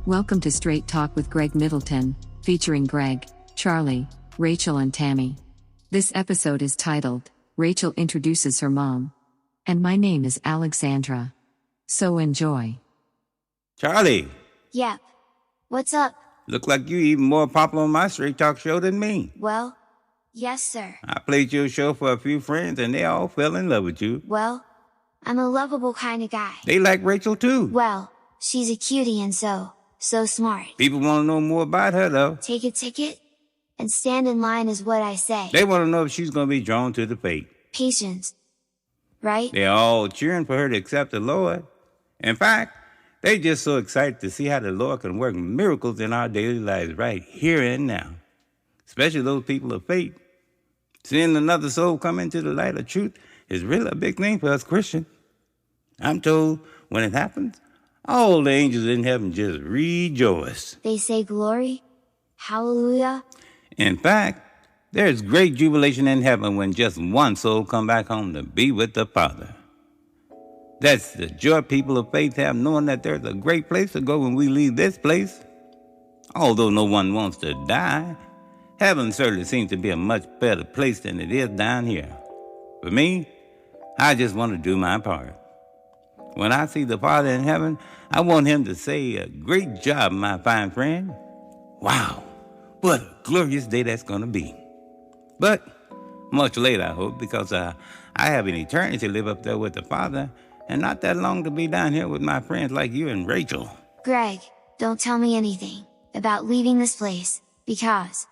Welcome to Straight Talk with Greg Middleton, featuring Greg, Charley, Rachael and Tammy. This episode is titled, Rachael Introduces Her Mom. And my name is Alexandra. So enjoy. Charley. Yep. What's up? Look like you even more popular on my Straight Talk show than me. Well, yes, sir. I played your show for a few friends and they all fell in love with you. Well, I'm a lovable kind of guy. They like Rachael too. Well, she's a cutie and so smart. People want to know more about her though. Take a ticket and stand in line is what I say. They want to know if she's going to be drawn to the faith. Patience. Right? They're all cheering for her to accept the Lord. In fact, they're just so excited to see how the Lord can work miracles in our daily lives right here and now. Especially those people of faith. Seeing another soul come into the light of truth is really a big thing for us Christians. I'm told when it happens, all the angels in heaven just rejoice. They say glory, hallelujah. In fact, there's great jubilation in heaven when just one soul come back home to be with the Father. That's the joy people of faith have, knowing that there's a great place to go when we leave this place. Although no one wants to die, heaven certainly seems to be a much better place than it is down here. For me, I just want to do my part. When I see the Father in heaven, I want him to say, "A great job, my fine friend." Wow, what a glorious day that's going to be. But much later, I hope, because I have an eternity to live up there with the Father, and not that long to be down here with my friends like you and Rachael. Greg, don't tell me anything about leaving this place, because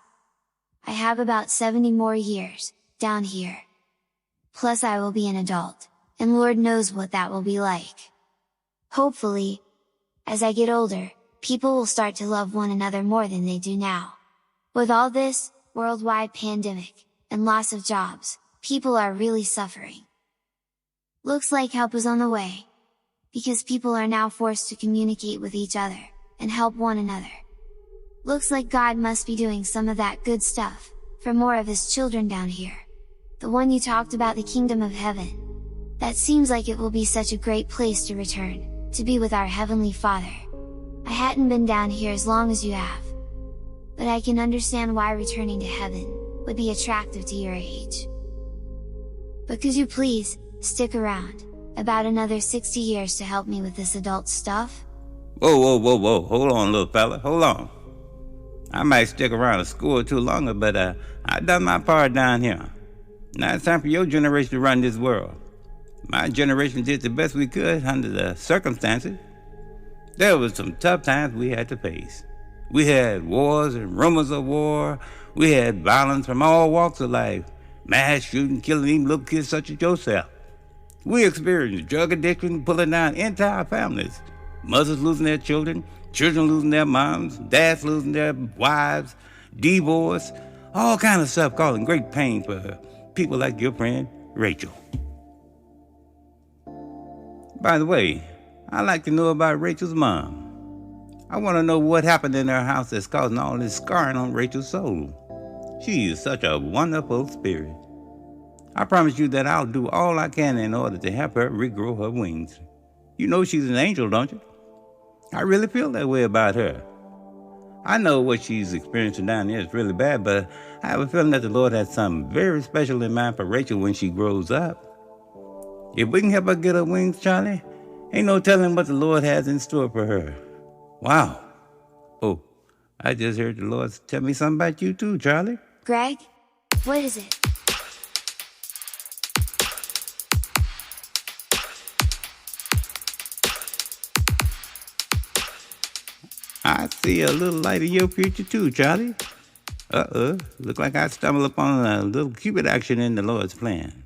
I have about 70 more years down here. Plus I will be an adult, and Lord knows what that will be like. Hopefully, as I get older, people will start to love one another more than they do now. With all this worldwide pandemic and loss of jobs, people are really suffering. Looks like help is on the way, because people are now forced to communicate with each other and help one another. Looks like God must be doing some of that good stuff for more of his children down here. The one you talked about, the kingdom of heaven. That seems like it will be such a great place to return, to be with our Heavenly Father. I hadn't been down here as long as you have, but I can understand why returning to heaven would be attractive to your age. But could you please stick around about another 60 years to help me with this adult stuff? Whoa, hold on, little fella, hold on. I might stick around a school or two longer, but I done my part down here. Now it's time for your generation to run this world. My generation did the best we could under the circumstances. There was some tough times we had to face. We had wars and rumors of war. We had violence from all walks of life. Mass shooting, killing even little kids such as yourself. We experienced drug addiction pulling down entire families. Mothers losing their children, children losing their moms, dads losing their wives, divorce, all kind of stuff causing great pain for people like your friend, Rachael. By the way, I'd like to know about Rachael's mom. I want to know what happened in her house that's causing all this scarring on Rachael's soul. She is such a wonderful spirit. I promise you that I'll do all I can in order to help her regrow her wings. You know she's an angel, don't you? I really feel that way about her. I know what she's experiencing down there is really bad, but I have a feeling that the Lord has something very special in mind for Rachael when she grows up. If we can help her get her wings, Charley, ain't no telling what the Lord has in store for her. Wow. Oh, I just heard the Lord tell me something about you too, Charley. Greg? What is it? I see a little light in your future too, Charley. Look like I stumbled upon a little Cupid action in the Lord's plan.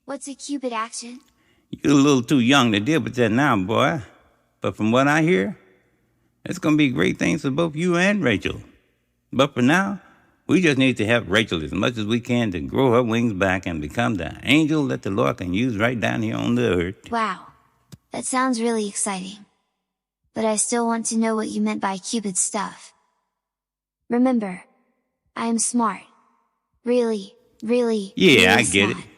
What's a Cupid action? You're a little too young to deal with that now, boy. But from what I hear, it's going to be great things for both you and Rachael. But for now, we just need to help Rachael as much as we can to grow her wings back and become the angel that the Lord can use right down here on the earth. Wow, that sounds really exciting. But I still want to know what you meant by Cupid stuff. Remember, I am smart. Really. Yeah, really I get smart. it.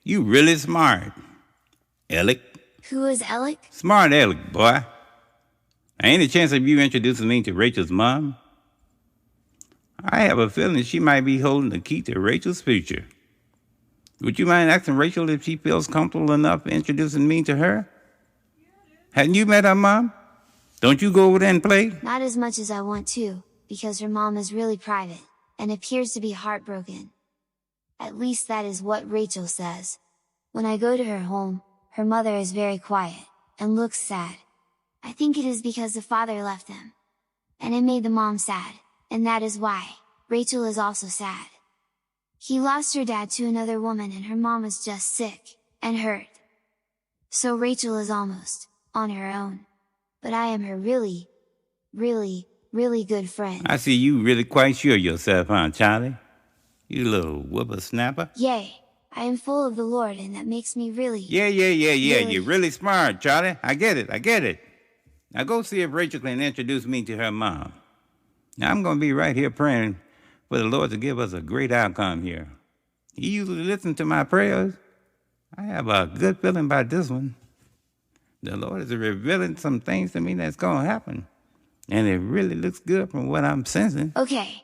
You really smart. Alec. Who is Alec? Smart Alec, boy. Any chance of you introducing me to Rachel's mom? I have a feeling she might be holding the key to Rachel's future. Would you mind asking Rachel if she feels comfortable enough introducing me to her? Hadn't you met her mom? Don't you go over there and play? Not as much as I want to, because her mom is really private, and appears to be heartbroken. At least that is what Rachel says. When I go to her home, her mother is very quiet, and looks sad. I think it is because the father left them. And it made the mom sad, and that is why Rachel is also sad. He lost her dad to another woman and her mom is just sick, and hurt. So Rachel is almost on her own. But I am her really, really, really good friend. I see you really quite sure of yourself, huh, Charley? You little whippersnapper. Yay! I am full of the Lord and that makes me really... Yeah, really... You're really smart, Charley. I get it. Now go see if Rachel can introduce me to her mom. Now I'm going to be right here praying for the Lord to give us a great outcome here. He usually listens to my prayers. I have a good feeling about this one. The Lord is revealing some things to me that's going to happen. And it really looks good from what I'm sensing. Okay.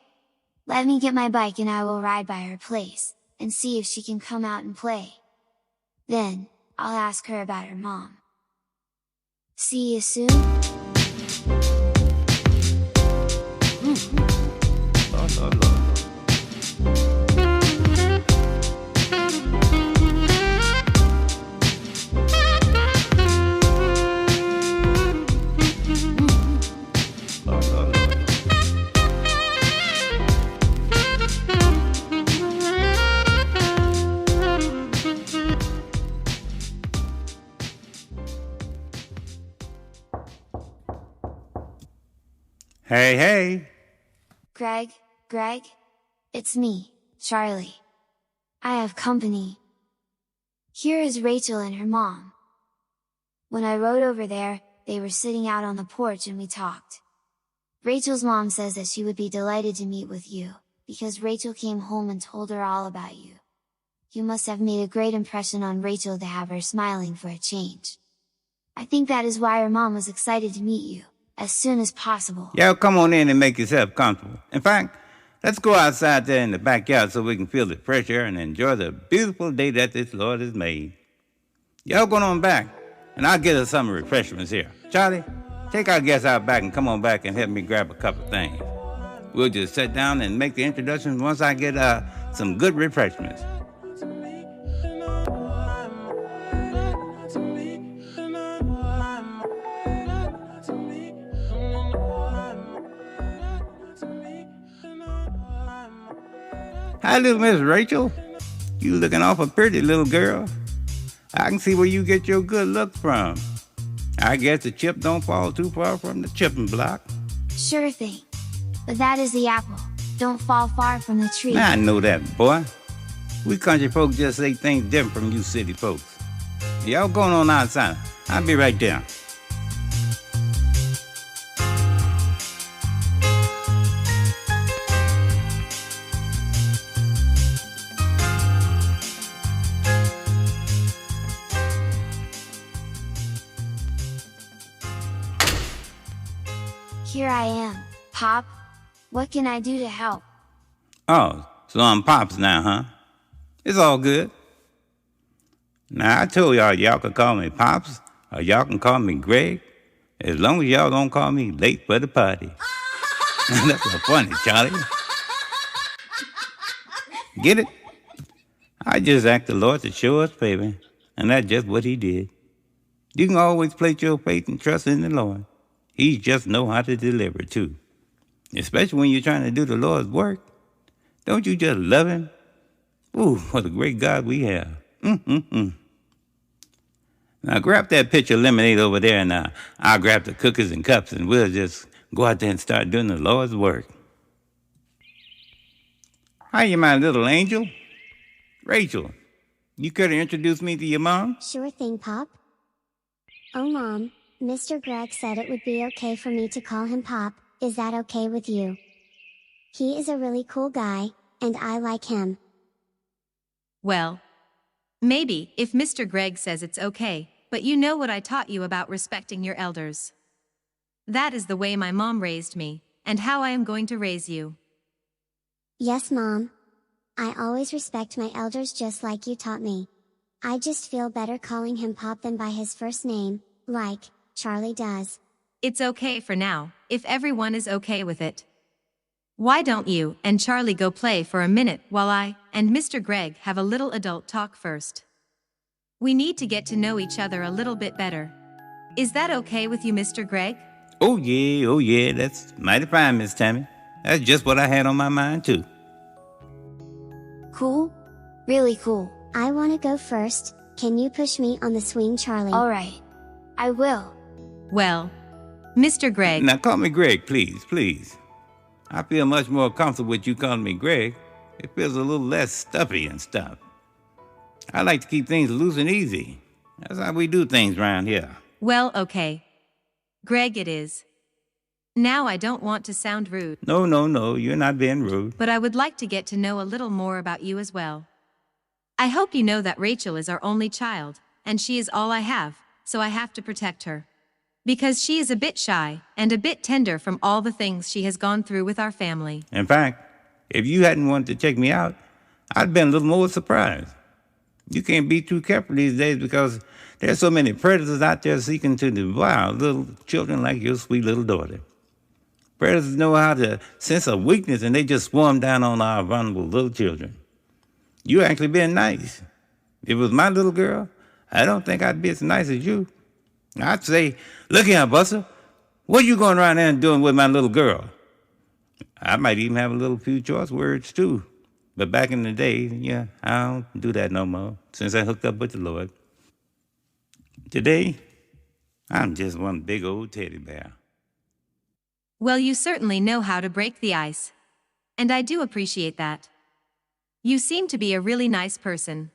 Let me get my bike and I will ride by her place, and see if she can come out and play. Then, I'll ask her about her mom. See you soon? Lord. Hey. Greg? It's me, Charley. I have company. Here is Rachel and her mom. When I rode over there, they were sitting out on the porch and we talked. Rachel's mom says that she would be delighted to meet with you, because Rachel came home and told her all about you. You must have made a great impression on Rachel to have her smiling for a change. I think that is why her mom was excited to meet you, as soon as possible. Yeah, come on in and make yourself comfortable. In fact, let's go outside there in the backyard so we can feel the fresh air and enjoy the beautiful day that this Lord has made. Y'all go on back, and I'll get us some refreshments here. Charley, take our guests out back and come on back and help me grab a couple of things. We'll just sit down and make the introductions once I get some good refreshments. Hi, little Miss Rachel. You looking awful pretty, little girl. I can see where you get your good looks from. I guess the chip don't fall too far from the chipping block. Sure thing. But that is the apple. Don't fall far from the tree. I know that, boy. We country folks just say things different from you city folks. Y'all going on outside. I'll be right there. Here I am, Pop. What can I do to help? Oh, so I'm Pops now, huh? It's all good. Now, I told y'all could call me Pops, or y'all can call me Greg, as long as y'all don't call me late for the party. That's so funny, Charley. Get it? I just asked the Lord to show us favor, and that's just what he did. You can always place your faith and trust in the Lord. He just know how to deliver, too. Especially when you're trying to do the Lord's work. Don't you just love him? Ooh, what a great God we have. Now grab that pitcher of lemonade over there and I'll grab the cookies and cups and we'll just go out there and start doing the Lord's work. Hiya, my little angel. Rachel, you care to introduce me to your mom? Sure thing, Pop. Oh, Mom, Mr. Greg said it would be okay for me to call him Pop. Is that okay with you? He is a really cool guy, and I like him. Well, maybe, if Mr. Greg says it's okay, but you know what I taught you about respecting your elders. That is the way my mom raised me, and how I am going to raise you. Yes, Mom. I always respect my elders just like you taught me. I just feel better calling him Pop than by his first name, like Charley does. It's okay for now, if everyone is okay with it. Why don't you and Charley go play for a minute while I and Mr. Greg have a little adult talk first? We need to get to know each other a little bit better. Is that okay with you, Mr. Greg? Oh yeah, that's mighty fine, Miss Tammy. That's just what I had on my mind, too. Cool? Really cool. I wanna go first, can you push me on the swing, Charley? Alright. I will. Well, Mr. Greg. Now call me Greg, please. I feel much more comfortable with you calling me Greg. It feels a little less stuffy and stuff. I like to keep things loose and easy. That's how we do things around here. Well, okay. Greg it is. Now I don't want to sound rude. No, you're not being rude. But I would like to get to know a little more about you as well. I hope you know that Rachael is our only child, and she is all I have, so I have to protect her. Because she is a bit shy, and a bit tender from all the things she has gone through with our family. In fact, if you hadn't wanted to check me out, I'd been a little more surprised. You can't be too careful these days because there's so many predators out there seeking to devour little children like your sweet little daughter. Predators know how to sense a weakness and they just swarm down on our vulnerable little children. You actually being nice. If it was my little girl, I don't think I'd be as nice as you. I'd say, look here, Buster, what are you going around there and doing with my little girl? I might even have a little few choice words too. But back in the day, yeah, I don't do that no more since I hooked up with the Lord. Today, I'm just one big old teddy bear. Well, you certainly know how to break the ice. And I do appreciate that. You seem to be a really nice person.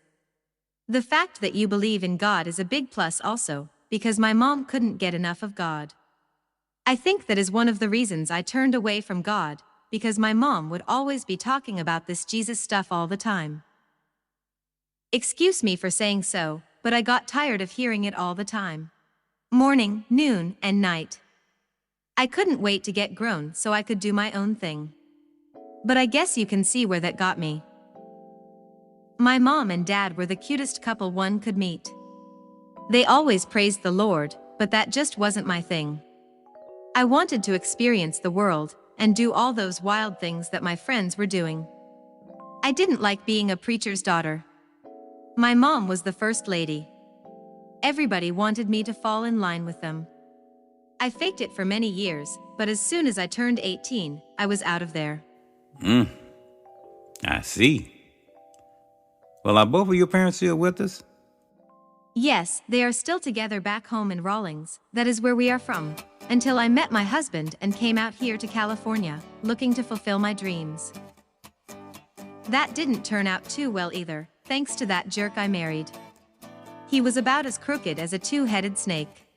The fact that you believe in God is a big plus also, because my mom couldn't get enough of God. I think that is one of the reasons I turned away from God, because my mom would always be talking about this Jesus stuff all the time. Excuse me for saying so, but I got tired of hearing it all the time. Morning, noon, and night. I couldn't wait to get grown so I could do my own thing. But I guess you can see where that got me. My mom and dad were the cutest couple one could meet. They always praised the Lord, but that just wasn't my thing. I wanted to experience the world and do all those wild things that my friends were doing. I didn't like being a preacher's daughter. My mom was the first lady. Everybody wanted me to fall in line with them. I faked it for many years, but as soon as I turned 18, I was out of there. I see. Well, are both of your parents still with us? Yes, they are still together back home in Rawlings, that is where we are from, until I met my husband and came out here to California, looking to fulfill my dreams. That didn't turn out too well either, thanks to that jerk I married. He was about as crooked as a two-headed snake.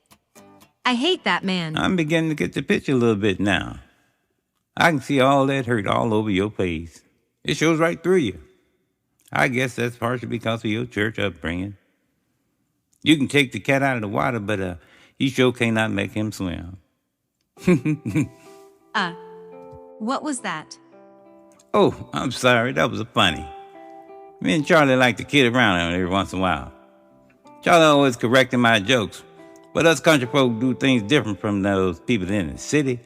I hate that man. I'm beginning to get the picture a little bit now. I can see all that hurt all over your face. It shows right through you. I guess that's partially because of your church upbringing. You can take the cat out of the water, but you sure cannot make him swim. What was that? Oh, I'm sorry, that was funny. Me and Charley like to kid around every once in a while. Charley always correcting my jokes, but us country folk do things different from those people in the city.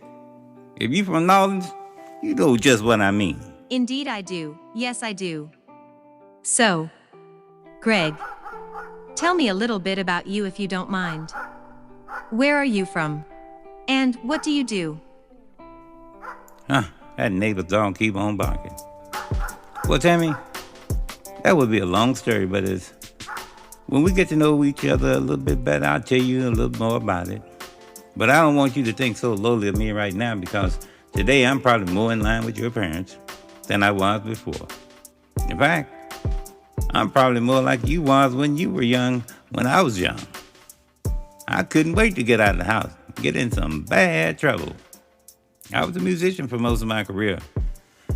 If you from Nolans, you know just what I mean. Indeed I do. Yes, I do. So, Greg, tell me a little bit about you if you don't mind. Where are you from? And what do you do? That neighbor's dog keep on barking. Well, Tammy, that would be a long story, but when we get to know each other a little bit better, I'll tell you a little more about it. But I don't want you to think so lowly of me right now because today I'm probably more in line with your parents than I was before. In fact, I'm probably more like you was when you were young, when I was young. I couldn't wait to get out of the house, get in some bad trouble. I was a musician for most of my career,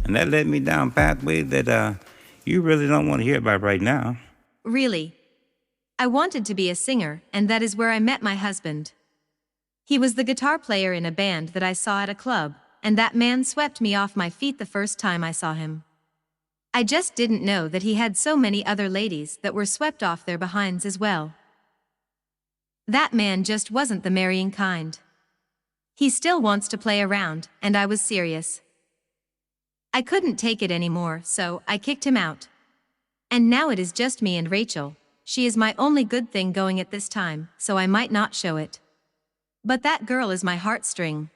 and that led me down pathways that you really don't want to hear about right now. Really? I wanted to be a singer, and that is where I met my husband. He was the guitar player in a band that I saw at a club, and that man swept me off my feet the first time I saw him. I just didn't know that he had so many other ladies that were swept off their behinds as well. That man just wasn't the marrying kind. He still wants to play around, and I was serious. I couldn't take it anymore, so I kicked him out. And now it is just me and Rachael. She is my only good thing going at this time, so I might not show it. But that girl is my heartstring.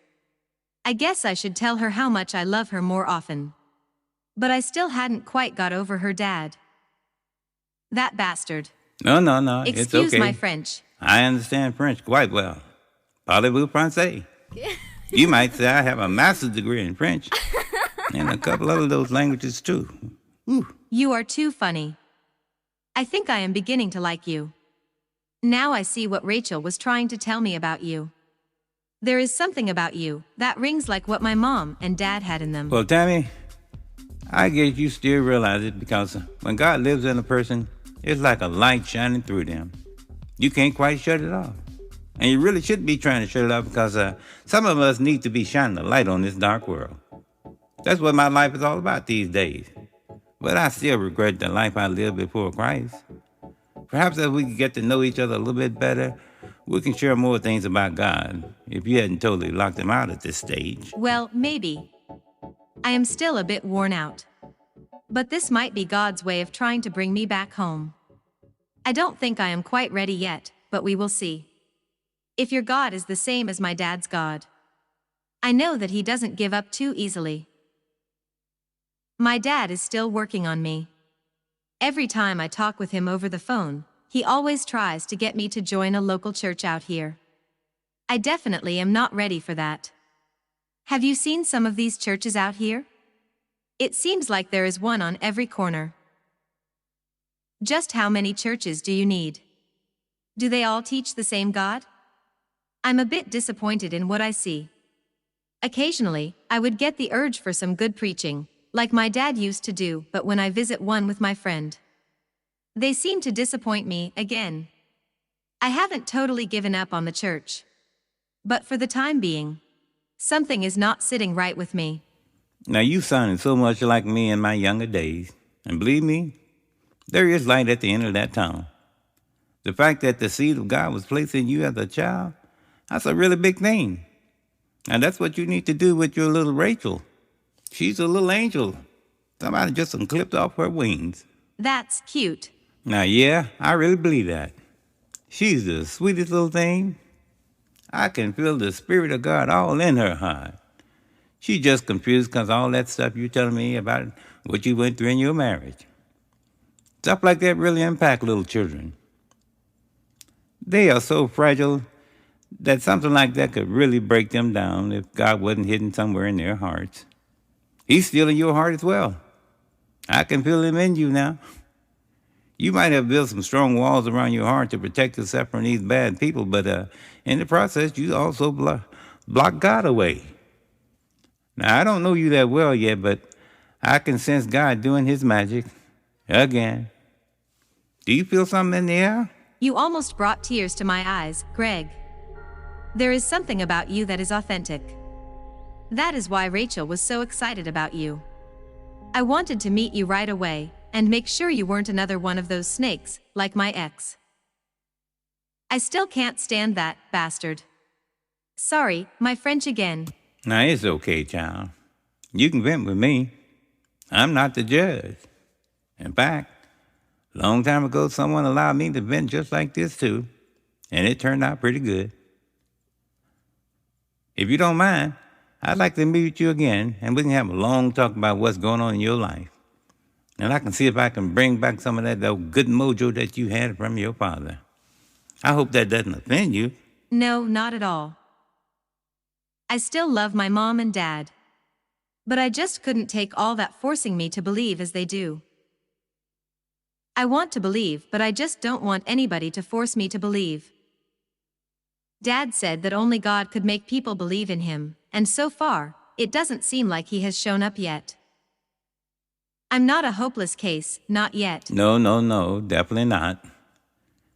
I guess I should tell her how much I love her more often. But I still hadn't quite got over her dad. That bastard. No, it's okay. Excuse my French. I understand French quite well. Parlez-vous français? You might say I have a master's degree in French. And a couple of those languages too. Ooh. You are too funny. I think I am beginning to like you. Now I see what Rachael was trying to tell me about you. There is something about you that rings like what my mom and dad had in them. Well, Tammy, I guess you still realize it because when God lives in a person, it's like a light shining through them. You can't quite shut it off. And you really shouldn't be trying to shut it off because some of us need to be shining a light on this dark world. That's what my life is all about these days. But I still regret the life I lived before Christ. Perhaps as we get to know each other a little bit better, we can share more things about God if you hadn't totally locked him out at this stage. Well, maybe. I am still a bit worn out. But this might be God's way of trying to bring me back home. I don't think I am quite ready yet, but we will see. If your God is the same as my dad's God, I know that he doesn't give up too easily. My dad is still working on me. Every time I talk with him over the phone, he always tries to get me to join a local church out here. I definitely am not ready for that. Have you seen some of these churches out here? It seems like there is one on every corner. Just how many churches do you need? Do they all teach the same God? I'm a bit disappointed in what I see. Occasionally, I would get the urge for some good preaching, like my dad used to do, but when I visit one with my friend, they seem to disappoint me again. I haven't totally given up on the church. But for the time being, something is not sitting right with me. Now you sounded so much like me in my younger days. And believe me, there is light at the end of that tunnel. The fact that the seed of God was placed in you as a child, that's a really big thing. And that's what you need to do with your little Rachael. She's a little angel. Somebody just clipped off her wings. That's cute. Now, yeah, I really believe that. She's the sweetest little thing. I can feel the Spirit of God all in her heart. She's just confused because all that stuff you're telling me about what you went through in your marriage. Stuff like that really impact little children. They are so fragile that something like that could really break them down if God wasn't hidden somewhere in their hearts. He's still in your heart as well. I can feel him in you now. You might have built some strong walls around your heart to protect yourself from these bad people, but in the process, you also block God away. Now, I don't know you that well yet, but I can sense God doing his magic again. Do you feel something in the air? You almost brought tears to my eyes, Greg. There is something about you that is authentic. That is why Rachael was so excited about you. I wanted to meet you right away and make sure you weren't another one of those snakes, like my ex. I still can't stand that bastard. Sorry, my French again. Now, it's okay, child. You can vent with me. I'm not the judge. In fact, a long time ago, someone allowed me to vent just like this, too. And it turned out pretty good. If you don't mind, I'd like to meet you again, and we can have a long talk about what's going on in your life. And I can see if I can bring back some of that good mojo that you had from your father. I hope that doesn't offend you. No, not at all. I still love my mom and dad. But I just couldn't take all that forcing me to believe as they do. I want to believe, but I just don't want anybody to force me to believe. Dad said that only God could make people believe in him, and so far, it doesn't seem like he has shown up yet. I'm not a hopeless case, not yet. No, definitely not.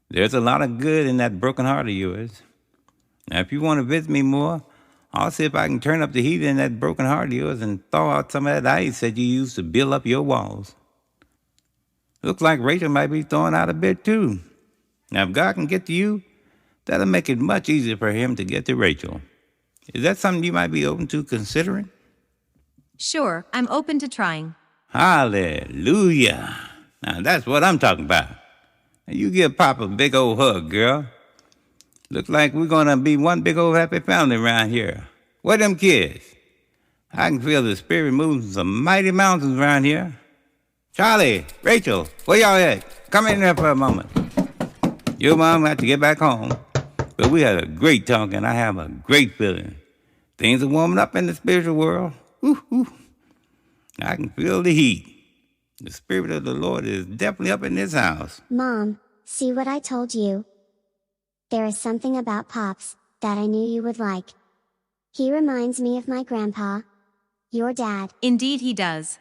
There's a lot of good in that broken heart of yours. Now, if you want to visit me more, I'll see if I can turn up the heat in that broken heart of yours and thaw out some of that ice that you used to build up your walls. Looks like Rachel might be thawing out a bit too. Now, if God can get to you, that'll make it much easier for him to get to Rachel. Is that something you might be open to considering? Sure, I'm open to trying. Hallelujah. Now, that's what I'm talking about. Now, you give Pop a big old hug, girl. Looks like we're going to be one big old happy family around here. Where them kids? I can feel the spirit moving some mighty mountains around here. Charley, Rachel, where y'all at? Come in there for a moment. Your mom had to get back home, but we had a great talk and I have a great feeling. Things are warming up in the spiritual world. Woo-hoo. I can feel the heat. The Spirit of the Lord is definitely up in this house. Mom, see what I told you? There is something about Pops that I knew you would like. He reminds me of my grandpa, your dad. Indeed he does.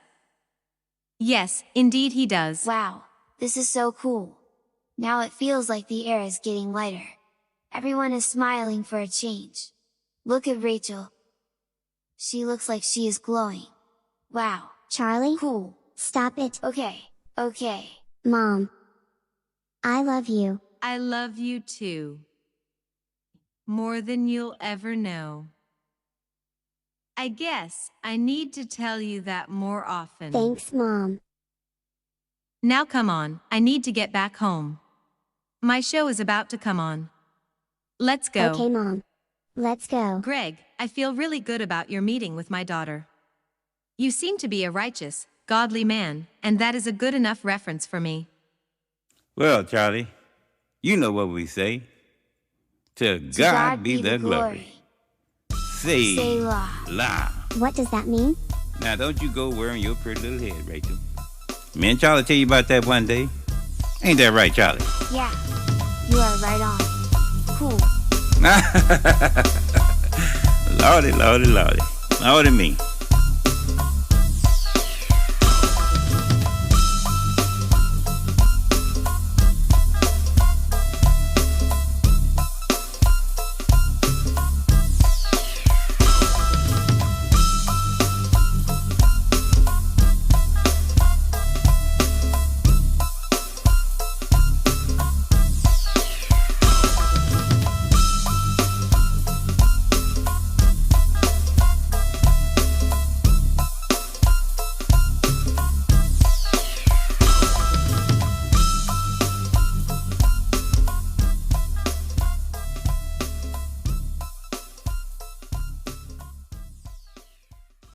Yes, indeed he does. Wow, this is so cool. Now it feels like the air is getting lighter. Everyone is smiling for a change. Look at Rachel. She looks like she is glowing. Wow. Charley? Cool. Stop it. Okay. Mom. I love you. I love you too. More than you'll ever know. I guess I need to tell you that more often. Thanks, Mom. Now come on, I need to get back home. My show is about to come on. Let's go. Okay, Mom. Let's go. Greg, I feel really good about your meeting with my daughter. You seem to be a righteous, godly man, and that is a good enough reference for me. Well, Charley, you know what we say. To God be the glory. Say la. What does that mean? Now, don't you go wearing your pretty little head, Rachel. Me and Charley tell you about that one day. Ain't that right, Charley? Yeah, you are right on. Cool. Lordy, Lordy, Lordy. Lordy me.